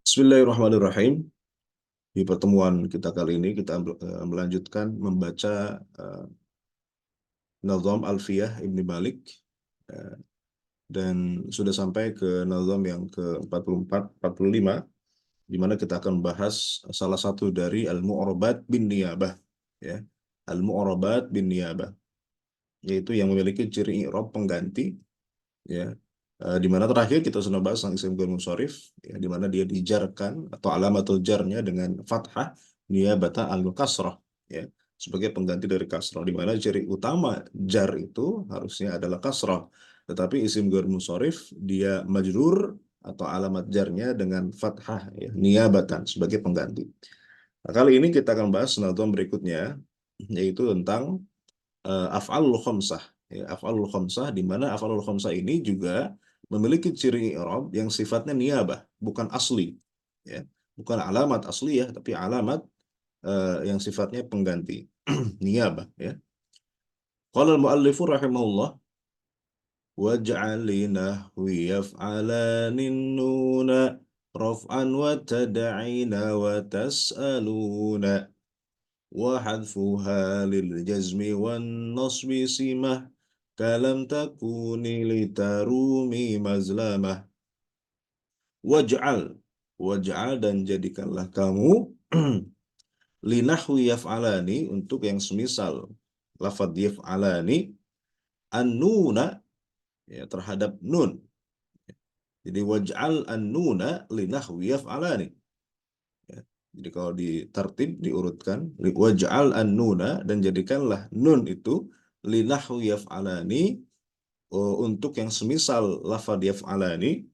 Bismillahirrahmanirrahim. Di pertemuan kita kali ini kita melanjutkan membaca Nazam Alfiyah Ibni Malik eh, dan sudah sampai ke Nazam yang ke-44, 45 di mana kita akan membahas salah satu dari Al-Mu'arabat bin Niyabah ya. Al-Mu'arabat bin Niyabah yaitu yang memiliki ciri i'rab pengganti ya. Di mana terakhir kita sudah bahas tentang isim ghair munsharif ya, di mana dia dijarkan atau alamatul jarnya dengan fathah niyabata al kasrah ya, sebagai pengganti dari kasrah, di mana ciri utama jar itu harusnya adalah kasrah, tetapi isim ghair munsharif dia majrur atau alamat jarnya dengan fathah ya, niyabatan sebagai pengganti. Nah, kali ini kita akan bahas senatuan berikutnya yaitu tentang af'alul khamsah ya, af'alul khamsah, di mana af'alul khamsah ini juga memiliki ciri i'rab yang sifatnya niyabah, bukan asli ya, bukan alamat asli ya, tapi alamat yang sifatnya pengganti niyabah ya. Qala al-muallifu rahimahullah waj'al nahwi yaf'alanin nuna raf'an wa tad'ina wa tas'aluna wa hadfuha lil jazmi wan nasbi simah kalam takuni litarumi mazlamah. Waj'al, waj'al dan jadikanlah kamu linahwi yaf'alani untuk yang semisal lafadz yaf'alani an-nuna ya, terhadap nun. Jadi waj'al an-nuna linahwi yaf'alani ya. Jadi kalau ditertib diurutkan waj'al an-nuna dan jadikanlah nun itu linahwi yaf'alani untuk yang semisal lafadz yaf'alani,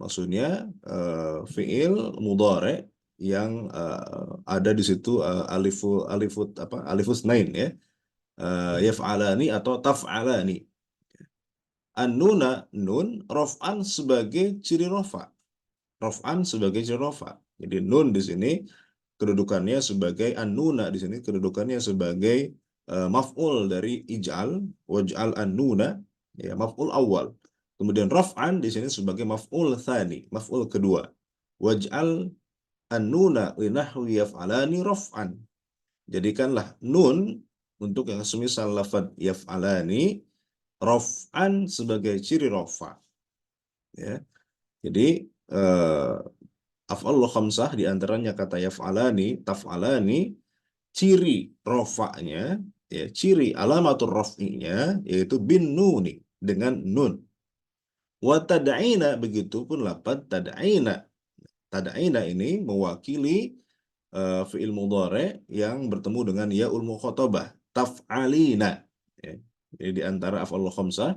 maksudnya fiil mudhari yang ada di situ alifus nain ya, yaf'alani atau taf'alani. An-nuna nun rof'an sebagai ciri rofa, rof'an sebagai ciri rofa. Jadi nun di sini kedudukannya sebagai an-nuna, di sini kedudukannya sebagai maf'ul dari ij'al, waj'al an-nuna ya, maf'ul awal. Kemudian raf'an di sini sebagai maf'ul tsani, maf'ul kedua. Waj'al an-nuna li nahwi yaf'alani raf'an. Jadikanlah nun untuk yang semisal lafaz yaf'alani raf'an sebagai ciri rafa. Ya. Jadi af'alul khamsah di antaranya kata yaf'alani, taf'alani, ciri rofaknya ya, ciri alamatur raf'inya yaitu bin nuni, dengan nun. Wa tad'ina, begitupun lapad tad'ina. Tad'ina ini mewakili fi'il mudhari yang bertemu dengan yaul mukhatabah, taf'alina ya. Jadi di antara af'alul khamsah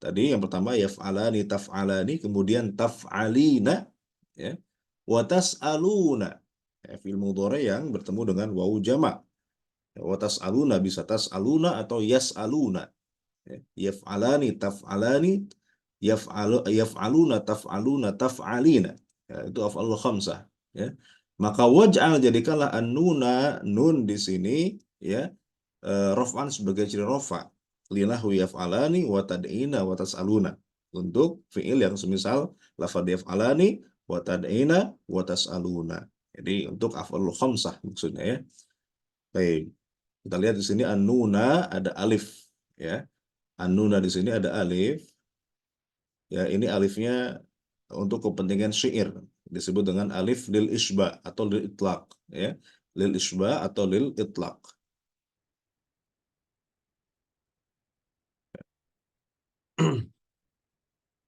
tadi yang pertama yaf'alani, taf'alani, kemudian taf'alina ya. Wa tas'aluna ya, fi'il mudhari yang bertemu dengan wawu jamak. Wa tas'aluna bisa tas'aluna atau yas'aluna ya. Yaf'alani, taf'alani, yaf'aluna, taf'aluna, taf'alina ya, itu af'alul khamsah ya. Maka waj'al, jadikanlah an-nuna, nun di sini ya, raf'an sebagai ciri rafa, lilahu yaf'alani wa tad'ina wa tas'aluna, untuk fi'il yang semisal lafadz yaf'alani wa tad'ina wa tas'aluna. Jadi untuk af'alul khamsah maksudnya ya. Baik. Kita lihat di sini an-nuna ada alif ya. An-nuna di sini ada alif. Ya, ini alifnya untuk kepentingan syair disebut dengan alif lil isba atau lil itlaq ya. Lil isba atau lil itlaq.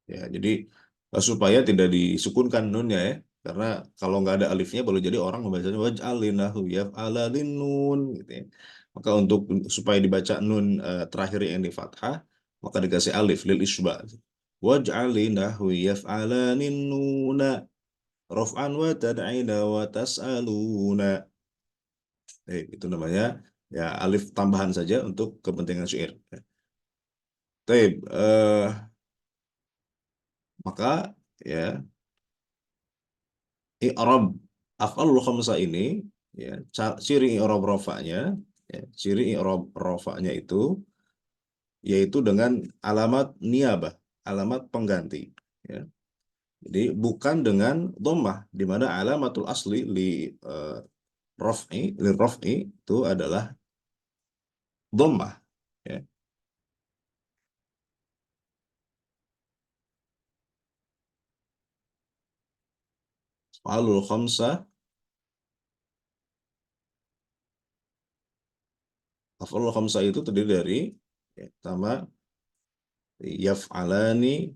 Ya, jadi supaya tidak disukunkan nunnya ya. Karena kalau nggak ada alifnya boleh jadi orang membacanya waj'alinahu yaf'alalin nun gitu ya. Maka untuk supaya dibaca nun terakhir yang di fathah, maka dikasih alif lil isba. Waj'alinahu yaf'alanin nuna raf'an wa tad'ina wa tas'aluna. Itu namanya ya alif tambahan saja untuk kepentingan syair. Baik, maka ya i'rab af'alul khamsah ini ya, ciri i'rab rafa'nya ya, ciri i'rab rafa'nya itu yaitu dengan alamat niyabah, alamat pengganti ya. Jadi bukan dengan dhammah, di mana alamatul asli li raf'i itu adalah dhammah, ya. Af'alul khamsah, af'alul khamsah itu terdiri dari, ya, pertama yaf'alani,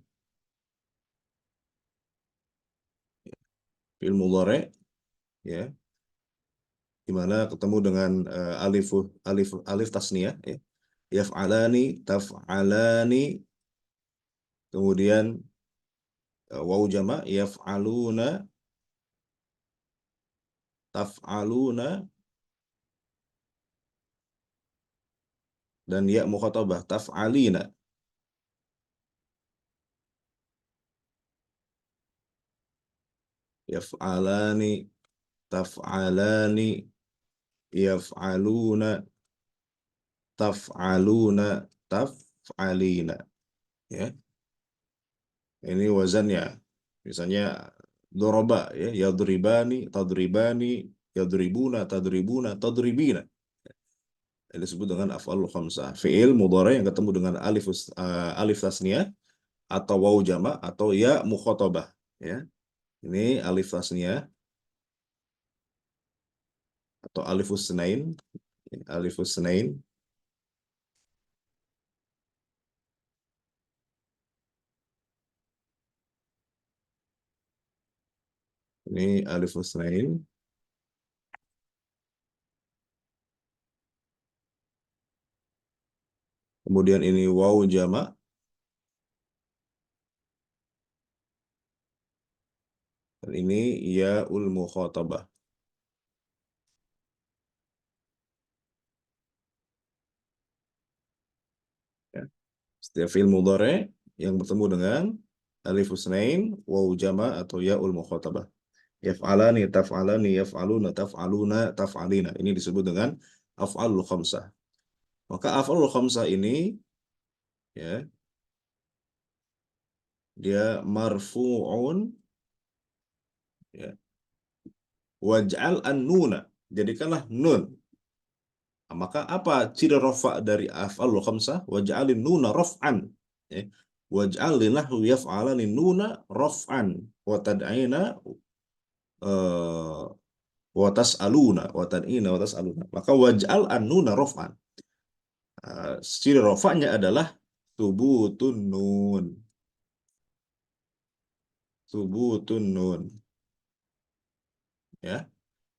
fi'il mudhari', ya, di mana ketemu dengan alif tasniyah, ya. Yaf'alani, taf'alani, kemudian wawu jama' yaf'aluna, taf'aluna, dan ya mukhatabah taf'alina. Yaf'alani, taf'alani, yaf'aluna, taf'aluna, taf'alina, ya. Ini wazannya. Misalnya doroba, ya, yadribani, tadribani, yadribuna, tadribuna, tadribina. Ini disebut dengan af'alul khamsah. Fi'il mudhari yang ketemu dengan alif tasniyah atau wawu jama' atau ya mukhatabah, ya. Ini alif tasniyah atau alifus sunain, alifus sunain. Ini alifus sunain. Kemudian ini wawu jama'. Dan ini yaul mukhatabah. Ya. Setiap fi'il mudhari yang bertemu dengan alif husnain, wawu jama' atau yaul mukhatabah. Yaf'alani, taf'alani, yaf'aluna, taf'aluna, taf'alina. Ini disebut dengan af'alul khamsah. Maka af'alul khamsah ini, ya, dia marfu'un, ya, waj'al an-nuna. Jadikanlah nun. Nah, maka apa ciri rafa dari af'alul khamsah? Waj'alin nuna raf'an. Ya. Waj'al linahwu yaf'alani nuna raf'an wa tad'ina wa tas'aluna wa tad'ina wa tas'aluna. Maka waj'al an-nuna raf'an. Ciri rafa'nya adalah subutun nun. Subutun nun. Ya.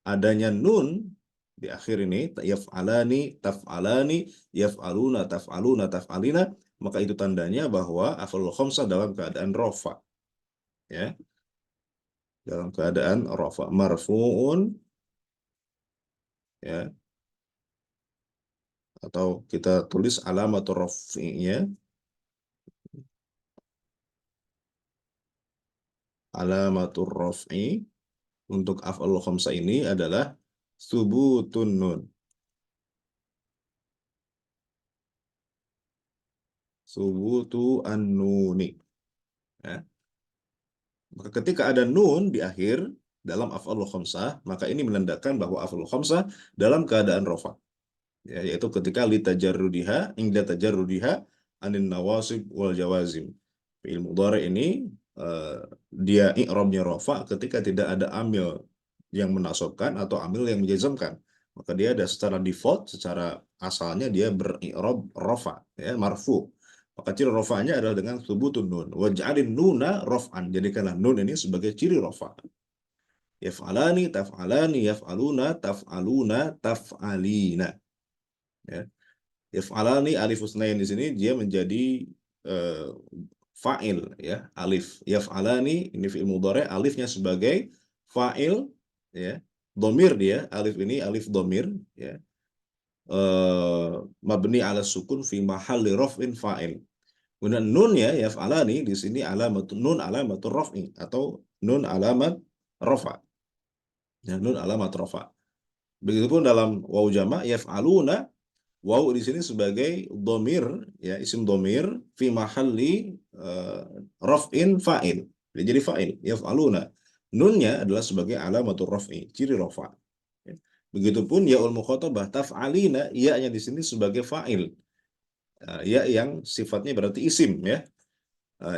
Adanya nun di akhir ini, yaf'alani, taf'alani, yaf'aluna, taf'aluna, taf'alina, maka itu tandanya bahwa af'alul khamsah dalam keadaan rafa, ya, dalam keadaan rafa, marfu'un, ya, atau kita tulis alamatur raf'inya, alamatur raf'i untuk af'alul khamsah ini adalah subutun nun. Subutu an-nuni, ya. Maka ketika ada nun di akhir dalam af'alul khamsah, maka ini menandakan bahwa af'alul khamsah dalam keadaan rafa, ya, yaitu ketika litajarrudiha, inda tajarrudiha anin nawasib wal jawazim. Fi'il mudhari ini dia i'rabnya rafa ketika tidak ada amil yang menasabkan atau amil yang menjazmkan. Maka dia ada secara default, secara asalnya dia beri'rab rafa, ya, marfu. Maka ciri rafa'nya adalah dengan subutun nun. Waj'alin nuna raf'an. Jadikanlah nun ini sebagai ciri rafa'. Yaf'alani, taf'alani, yaf'aluna, taf'aluna, taf'alina. Ya. Yaf'alani alif husnain di sini dia menjadi eh, fa'il, ya, alif. Yaf'alani ini fi'il mudhari, alifnya sebagai fa'il, ya. Domir dia, alif ini alif domir, ya. Mabni ala sukun fi mahalli raf'in fa'il. Kemudian nun, ya, yaf'alani di sini alamat nun alamatur raf'i atau nun alamat rafa. Ya, nun alamat rafa. Begitupun dalam wawu jama' yaf'aluna, wawu di sini sebagai domir, ya, isim domir fi mahalli raf'in fa'il. Dia jadi fa'il, yaf'aluna. Nunnya adalah sebagai alamatul raf'i, ciri rafa. Ya. Begitupun yaul mukhatabah taf'alina, ya-nya di sini sebagai fa'il. Ya yang sifatnya berarti isim ya.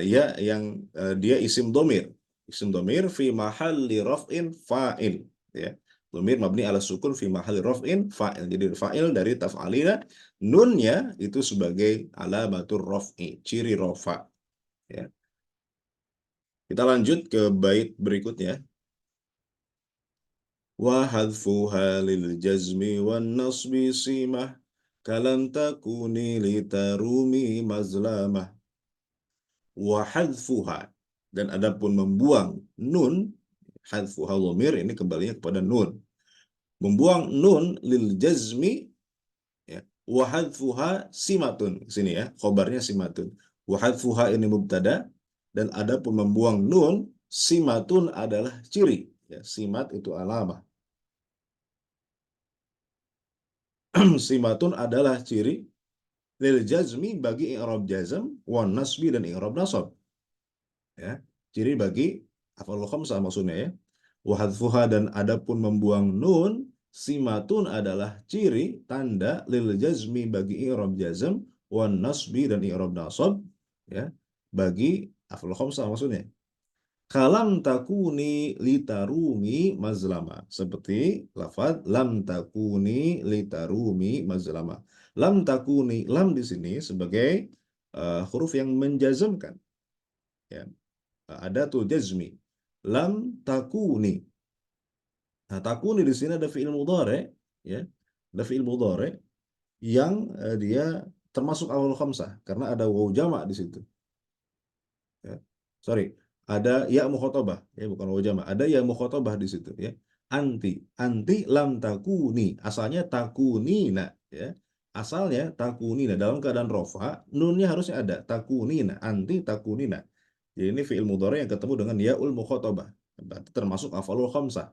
Ya yang dia isim domir. Isim domir fi mahalli raf'in fa'il ya. Domir mabni ala sukun fi mahalli raf'in fa'il. Jadi fa'il dari taf'alina, nunnya itu sebagai alamatul raf'i, ciri rafa ya. Kita lanjut ke bait berikutnya. Wa hadfuha lil jazmi wan nasbi simah kalam takuni litarumi mazlamah. Wa hadfuha, dan adapun membuang nun, hadfuha dhamir ini kembalinya kepada nun. Membuang nun lil jazmi ya. Wa hadfuha simatun, sini ya, khobarnya simatun. Wa hadfuha ini mubtada, dan adapun membuang nun, simatun adalah ciri ya. Simat itu alamah. Simatun adalah ciri lil jazmi bagi i'rab jazm, wan nasbi dan i'rab nasab ya. Ciri bagi af'alul khamsah maksudnya ya. Wa hadfuha, dan adapun membuang nun, simatun adalah ciri tanda lil jazmi bagi i'rab jazm, wan nasbi dan i'rab nasab ya, bagi af'alul khamsah maksudnya. Kalam takuni litarumi mazlama, seperti lafaz lam takuni litarumi mazlama. Lam takuni, lam di sini sebagai huruf yang menjazmkan ya. Ada tuh jazmi. Lam takuni. Nah, takuni di sini ada fi'il mudhari ya. Ada fi'il mudhari yang dia termasuk awal khamsah karena ada waw jamak di situ. Ya. Sorry, ada ya mukhatabah ya, bukan waw jamak. Ada ya mukhatabah di situ ya. Anti lam takuni. Asalnya takunina ya. Asalnya takunina dalam keadaan rofa, nunnya harusnya ada takunina, anti takunina. Jadi ini fi'il mudhari yang ketemu dengan yaul mukhatabah. Berarti termasuk afalul khamsah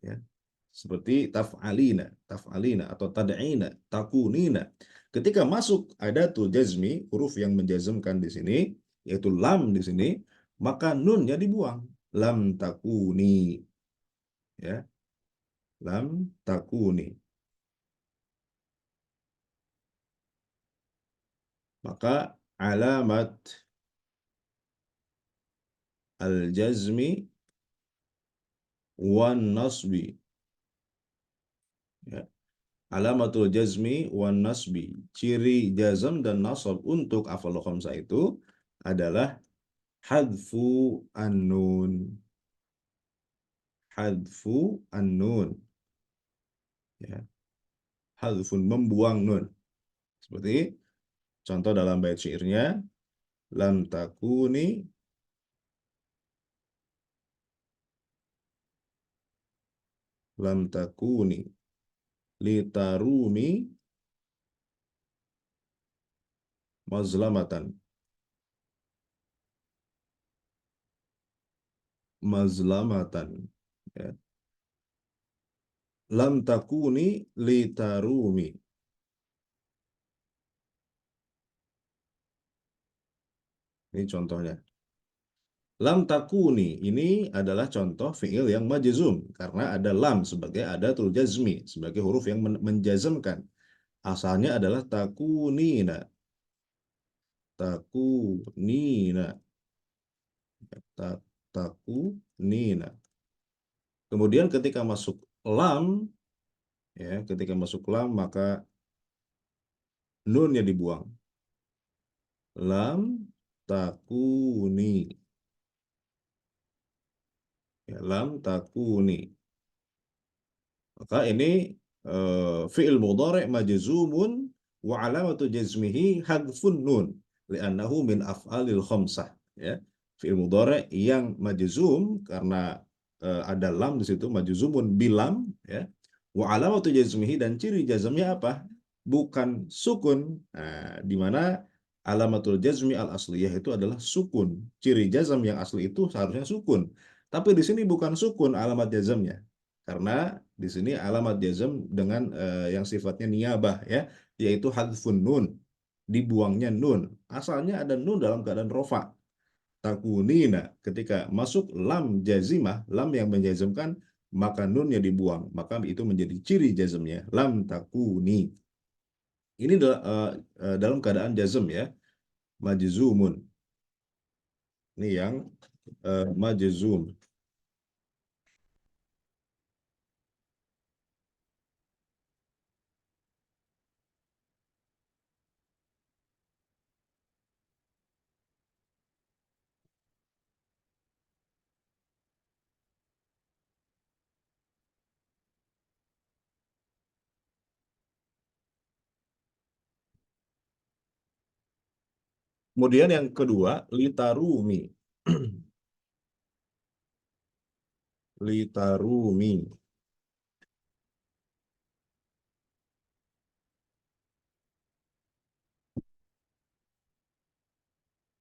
ya. Seperti taf'alina, taf'alina atau tad'ina, takunina. Ketika masuk adatul jazmi, huruf yang menjazmkan di sini, yaitu lam di sini, maka nunnya dibuang. Lam takuni ya. Lam takuni. Maka alamat al-jazmi wan nasbi ya. Alamatul jazmi wan nasbi, ciri jazm dan nasab untuk afal khamsah itu adalah hadfu an-nun. Hadfu an-nun ya. Hadfun, membuang nun. Seperti contoh dalam bait syairnya, lam takuni lam takuni litarumi mazlamatan. Mazlamatan ya. Lam takuni litarumi. Ini contohnya. Lam takuni ini adalah contoh fi'il yang majzum karena ada lam sebagai adatul jazmi, sebagai huruf yang menjazmkan. Asalnya adalah takunina. Takunina. Takunina. Kemudian ketika masuk lam ya, ketika masuk lam maka nunnya dibuang. Lam takuni. Ya, lam takuni. Maka ini fi'il mudhari' majzumun wa alamatu jazmihi hadfun nun li'annahu min af'alil khamsah ya. Fi'il mudhari' yang majzum karena ada lam di situ, majzumun bilam ya. Wa alamatu jazmihi, dan ciri jazmnya apa? Bukan sukun. Nah, di mana alamatul jazmi al asliyah itu adalah sukun. Ciri jazm yang asli itu seharusnya sukun. Tapi di sini bukan sukun alamat jazmnya. Karena di sini alamat jazm dengan yang sifatnya niyabah ya, yaitu hadfun nun, dibuangnya nun. Asalnya ada nun dalam keadaan rofa. takunina. Ketika masuk lam jazimah, lam yang menjazmkan, maka nunnya dibuang. Maka itu menjadi ciri jazmnya. Lam takuni. Ini dalam keadaan jazm ya. Majzumun. Ini yang majzum. Kemudian yang kedua, litarumi. Litarumi.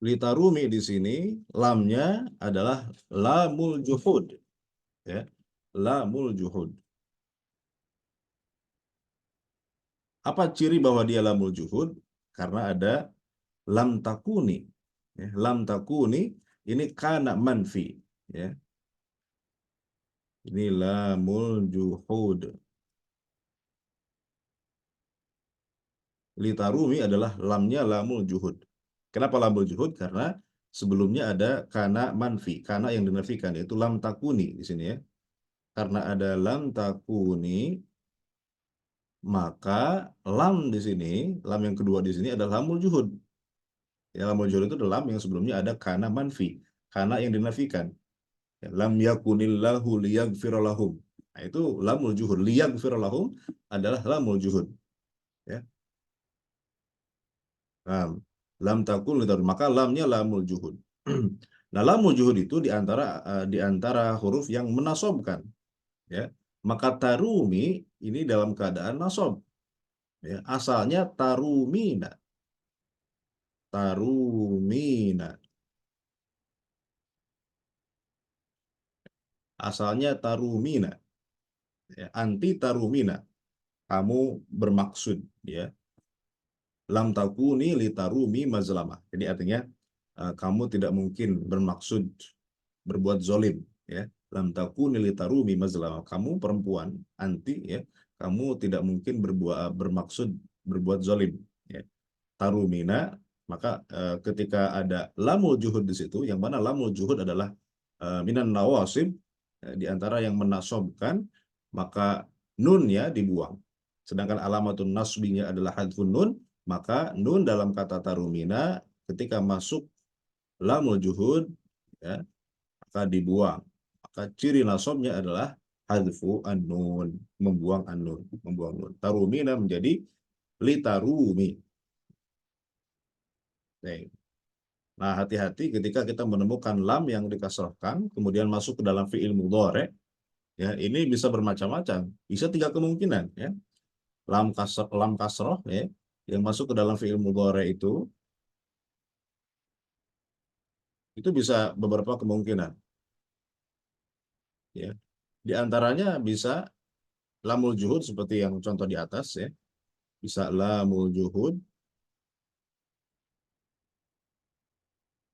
Litarumi di sini lamnya adalah lamul juhud, ya. Lamul juhud. Apa ciri bahwa dia lamul juhud? Karena ada lam takuni. Ya, lam takuni ini kana manfi, ya. Ini lamul juhud. Litarumi adalah lamnya lamul juhud. Kenapa lamul juhud? Karena sebelumnya ada kana manfi, kana yang dinafikan, yaitu lam takuni di sini ya. Karena ada lam takuni, maka lam di sini, lam yang kedua di sini adalah lamul juhud. Ya, lamul juhud itu adalah lam yang sebelumnya ada kana manfi, kana yang dinafikan. Ya, lam yakunillahu liyaghfira lahum. Nah, itu lamul juhud. Liyaghfira lahum adalah lamul juhud. Ya. Lam takun litarud. Maka lamnya lamul juhud. Nah, lamul juhud itu di antara huruf yang menasobkan, ya. Maka tarumi ini dalam keadaan nasob, ya. Asalnya tarumina. Tarumina. Asalnya tarumina, ya. Anti tarumina. Kamu bermaksud, ya. Lam takuni litarumi mazlamah. Jadi artinya kamu tidak mungkin bermaksud berbuat zolim, ya. Lam takuni litarumi mazlamah. Kamu perempuan anti, ya. Kamu tidak mungkin bermaksud berbuat zolim, ya. Tarumina, maka ketika ada lamul juhud di situ, yang mana lamul juhud adalah minan nawasib, di antara yang menasobkan, maka nunnya dibuang. Sedangkan alamatun nasbinya adalah hadfun nun, maka nun dalam kata tarumina ketika masuk lamul juhud, ya, maka dibuang. Maka ciri nasobnya adalah hadfu an-nun, membuang an-nun, membuang nun. Tarumina menjadi litarumi. Nah, hati-hati ketika kita menemukan lam yang dikasrahkan, kemudian masuk ke dalam fi'il mudhari', ya, ini bisa bermacam-macam. Bisa tiga kemungkinan, ya. Lam kasroh, ya, yang masuk ke dalam fi'il mudhari' itu bisa beberapa kemungkinan, ya. Di antaranya bisa lamul juhud seperti yang contoh di atas, ya. Bisa lamul juhud,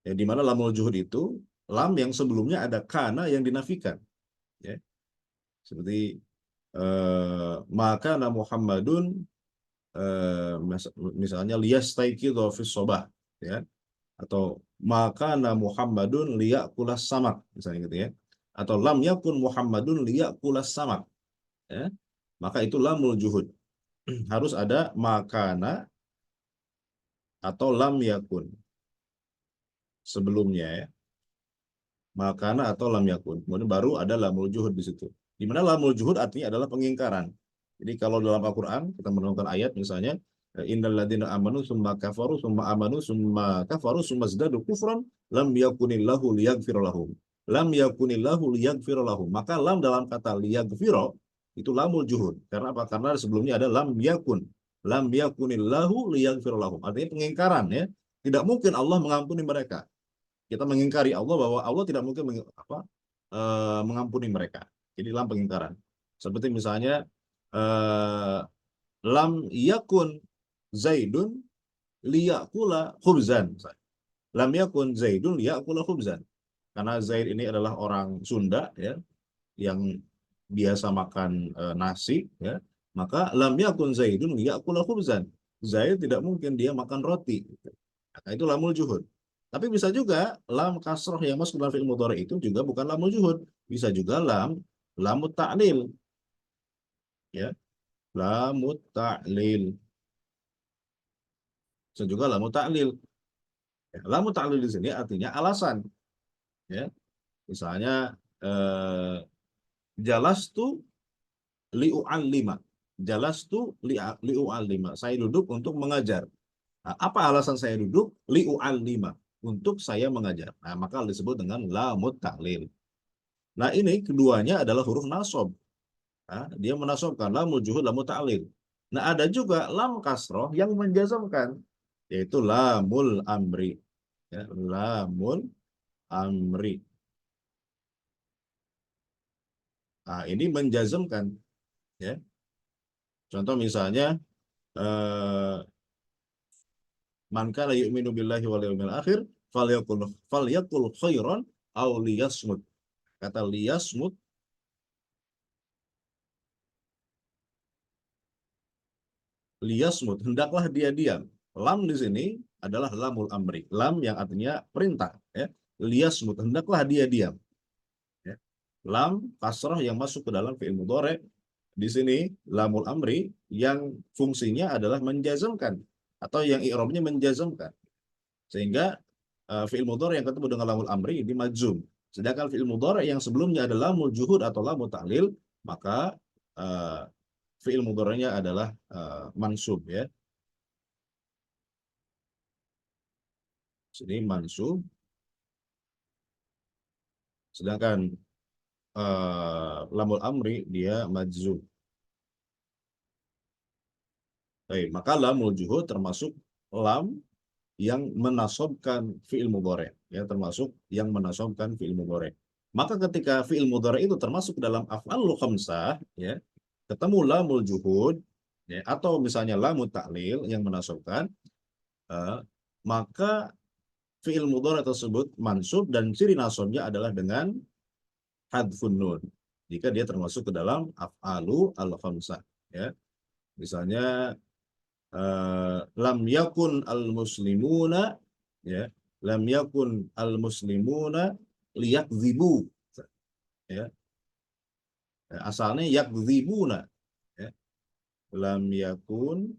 ya, di mana lamul juhud itu lam yang sebelumnya ada kana yang dinafikan, ya. Seperti maka na Muhammadun, misalnya liyastaikidha fis sobah, ya, atau maka na Muhammadun liyakulas samak, misalnya gitu, ya. Atau lam yakun Muhammadun liyakulas samak, ya. Maka itu lamul juhud. Harus ada makana atau lam yakun sebelumnya, ya. Makana atau lam yakun. Kemudian baru ada lamul juhud di situ. Di mana lamul juhud artinya adalah pengingkaran. Jadi kalau dalam Al-Qur'an kita menemukan ayat misalnya innal ladzina amanu summa kafaru summa amanu summa kafaru summa zadu kufran lam yakunillahu liyaghfir lahum. Lam yakunillahu liyaghfir lahum. Maka lam dalam kata liyaghfir itu lamul juhud. Karena apa? Karena sebelumnya ada lam yakun. Lam yakunillahu liyaghfir lahum. Artinya pengingkaran, ya. Tidak mungkin Allah mengampuni mereka. Kita mengingkari Allah bahwa Allah tidak mungkin mengampuni mereka. Jadi lam pengingkaran. Seperti misalnya lam yakun Zaidun liyakula khubzan. lam yakun Zaidun ya'kulu khubzan. Karena Zaid ini adalah orang Sunda ya, yang biasa makan nasi ya, maka lam yakun Zaidun ya'kulu khubzan. Zaid tidak mungkin dia makan roti. Nah, itu lamul juhud. Tapi bisa juga lam kasroh yang masuk dalam fi'il mudhari itu juga bukan lamul juhud. Bisa juga lamut ta'lil ya, lamut ta'lil. Bisa juga lamut ta'lil. Ya, lamut ta'lil di sini artinya alasan ya. Misalnya eh, jalastu liu'allima. Jalastu liu'allima. Saya duduk untuk mengajar. Nah, apa alasan saya duduk? Liu'allima. Untuk saya mengajar. Nah, maka disebut dengan lamut ta'lil. Nah, ini keduanya adalah huruf nasab. Nah, dia menasobkan lamul juhud, lamut ta'lil. Nah, ada juga lam kasroh yang menjazamkan, yaitu lamul amri. Ya, lamul amri. Nah, ini menjazamkan. Ya. Contoh misalnya, eh, man kana yu'minu billahi wal yawmil akhir falyakul khairan aw liyasmut. Kata liyasmut, liyasmut, hendaklah dia diam. Lam di sini adalah lamul amri. Lam yang artinya perintah. Ya. Liyasmut, hendaklah dia diam. Ya. Lam kasrah yang masuk ke dalam fi'il mudhari di sini lamul amri yang fungsinya adalah menjazamkan atau yang i'rabnya menjazamkan. Sehingga fi'il mudhari yang ketemu dengan lamul amri ini majzum. Sedangkan fi'il mudhari yang sebelumnya adalah lamul juhud atau lamul ta'lil, maka uh, fi'il mudhari'nya adalah mansub ya. Sini mansub. Sedangkan lamul amri dia majzum. Baik, maka lamul juhud termasuk lam yang menasobkan fi'il mudhari ya, termasuk yang menasobkan fi'il mudhari. Maka ketika fi'il mudhari itu termasuk dalam af'alul khamsah ya, ketemu lamul juhud ya, atau misalnya lamut ta'lil yang menasobkan, eh, maka fi'il mudhari tersebut mansub dan ciri nasabnya adalah dengan hadfun nun jika dia termasuk ke dalam af'alu al khamsah ya. Misalnya lam yakun al muslimuna ya, lam yakun al muslimuna liyakdzibu ya. Asalnya yakdzibuna ya. Lam yakun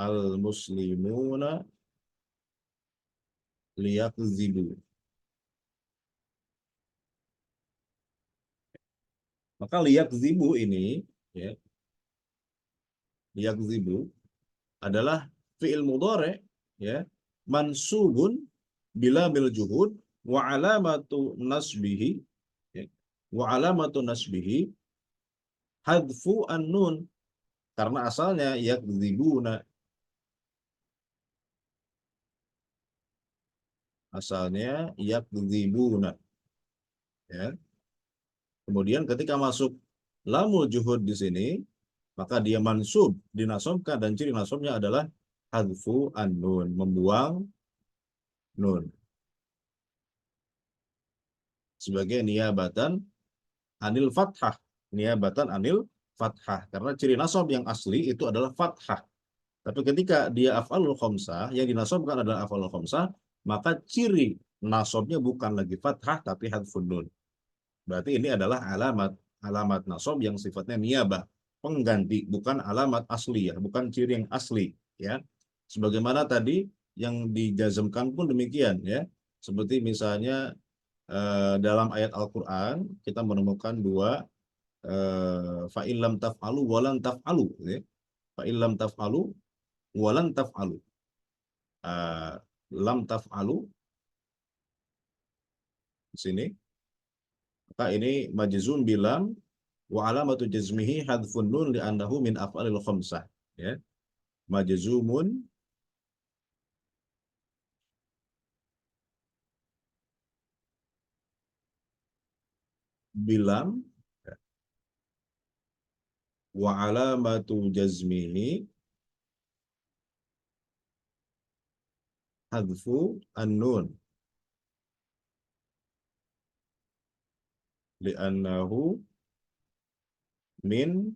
al muslimuna liyakdzibu. Maka liyakdzibu ini ya, liyakdzibu adalah fi'il mudhari ya, mansubun bila bil juhud wa alamatu nasbihi ya, wa alamatu nasbihi hadfu an-nun karena asalnya yakdzibuna, asalnya yakdzibuna ya. Kemudian ketika masuk lamul juhud di sini, maka dia mansub, dinasobkan dan ciri nasabnya adalah hadfu an-nun, membuang nun sebagai niabatan anil fathah, niabatan anil fathah karena ciri nasab yang asli itu adalah fathah. Tapi ketika dia af'alul khamsah, yang dinasabkan adalah af'alul khamsah, maka ciri nasabnya bukan lagi fathah tapi hadfun nun. Berarti ini adalah alamat nasab yang sifatnya niabah, pengganti, bukan alamat asli ya, bukan ciri yang asli ya. Sebagaimana tadi yang dijazmkan pun demikian ya. Seperti misalnya dalam ayat Al-Qur'an kita menemukan dua fa'illam taf'alu walan taf'alu ya. Fa'illam taf'alu walan taf'alu. Lam taf'alu di sini. Maka ini majzum bilam wa alamatu jazmihi hadfun nun li'annahu min af'alil khamsah ya. Majzumun bilam wa alamatu jazmihi hadfu an-nun li'annahu min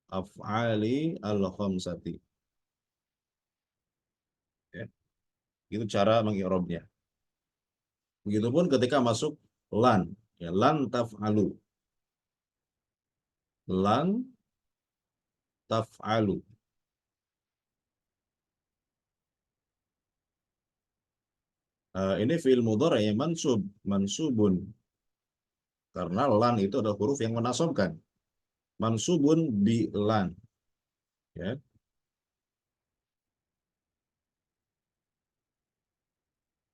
af'ali al-khamsati. Ya, itu cara mengi'rabnya. Begitupun ketika masuk lan, ya, lan taf'alu. Lan taf'alu. Ini fi'il mudhari' yang mansubun. Karena lan itu adalah huruf yang menasobkan. Mansubun bi lan. Ya.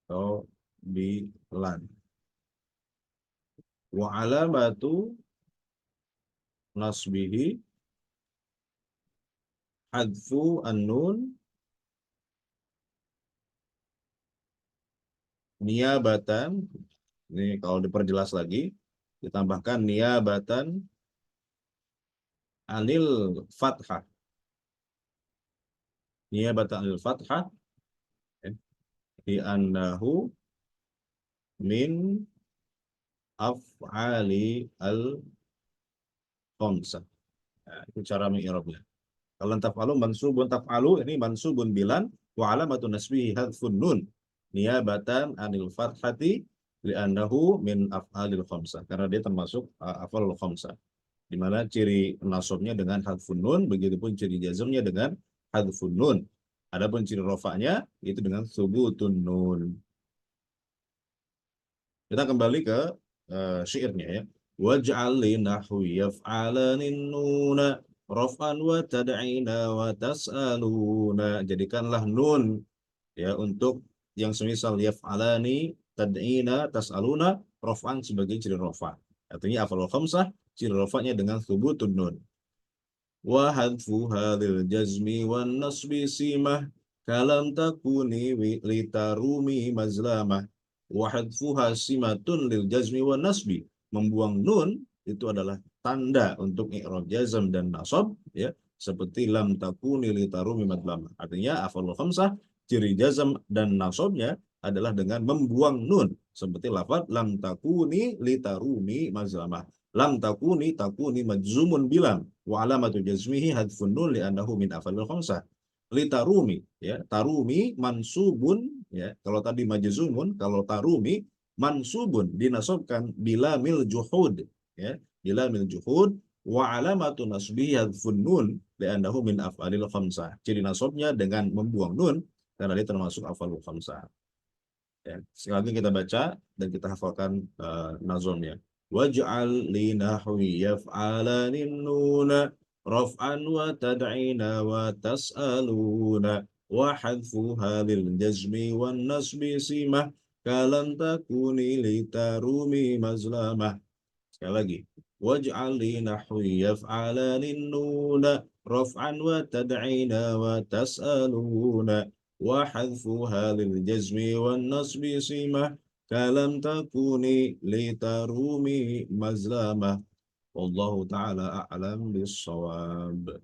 Atau bi lan. Wa alamatu nasbihi hadfu an-nun niabatan. Ini kalau diperjelas lagi, ditambahkan niabatan anil fathah. Niabatan anil fathah, ya, di annahu min af'ali al-khamsah. Nah, itu cara mengi'rabnya. Kalau taf'alu mansubun taf'alu, ini mansubun bilan wa alamatun nasbihi hadfun nun niyabatan anil fathati li'annahu min af'alil khamsah. Karena dia termasuk af'alul khamsah. Di mana ciri nasabnya dengan hadfun nun, begitupun ciri jazmnya dengan hadfun nun. Adapun ciri rofa'nya itu dengan subutun nun. Kita kembali ke syairnya ya. Waj'al li nahwi yaf'alanin nuna raf'an wa tad'ina wa tas'aluna. Jadikanlah nun ya untuk yang semisal yaf'alani, tad'ina, tas'aluna, raf'an sebagai ciri rafa'. Artinya af'alul khamsah ciri rafa'nya dengan subutun nun. Wa hadfu hadhil jazmi wan nasbi simah kalam takuni litarumi mazlamah. Wa hadfuha simatun lil jazmi wan nasbi. Membuang nun itu adalah tanda untuk i'rab jazm dan nasab ya, seperti lam takuni litarumi mazlamah. Artinya af'alul khamsah ciri jazm dan nasabnya adalah dengan membuang nun seperti lafaz lam takuni litarumi mazlamah. Lam takuni majzumun bilam wa alamatu jazmihi hadfun nun li'annahu min af'alil khamsah. Litarumi ya, tarumi mansubun ya, kalau tadi majzumun, kalau tarumi mansubun dinasabkan bila mil juhud ya, bila mil juhud wa alamatu nasbihi hadfun nun li'annahu min af'alil khamsah. Ciri nasabnya dengan membuang nun karena dia termasuk af'alul khamsah. Ya, sekali lagi kita baca dan kita hafalkan nazomnya. Waj'al li nahwi yaf'alanin nuna raf'an wa tad'ina wa tas'aluna wa hadfuha lil jazmi wan nasbi simah kalam takuni litarumi mazlamah. Sekali lagi. Waj'al li nahwi yaf'alanin nuna raf'an wa tad'ina wa tas'aluna wa hadfuha lil jazmi wan nasbi simah kalam takuni litarumi mazlamah. Wallahu ta'ala a'lam bis-shawab.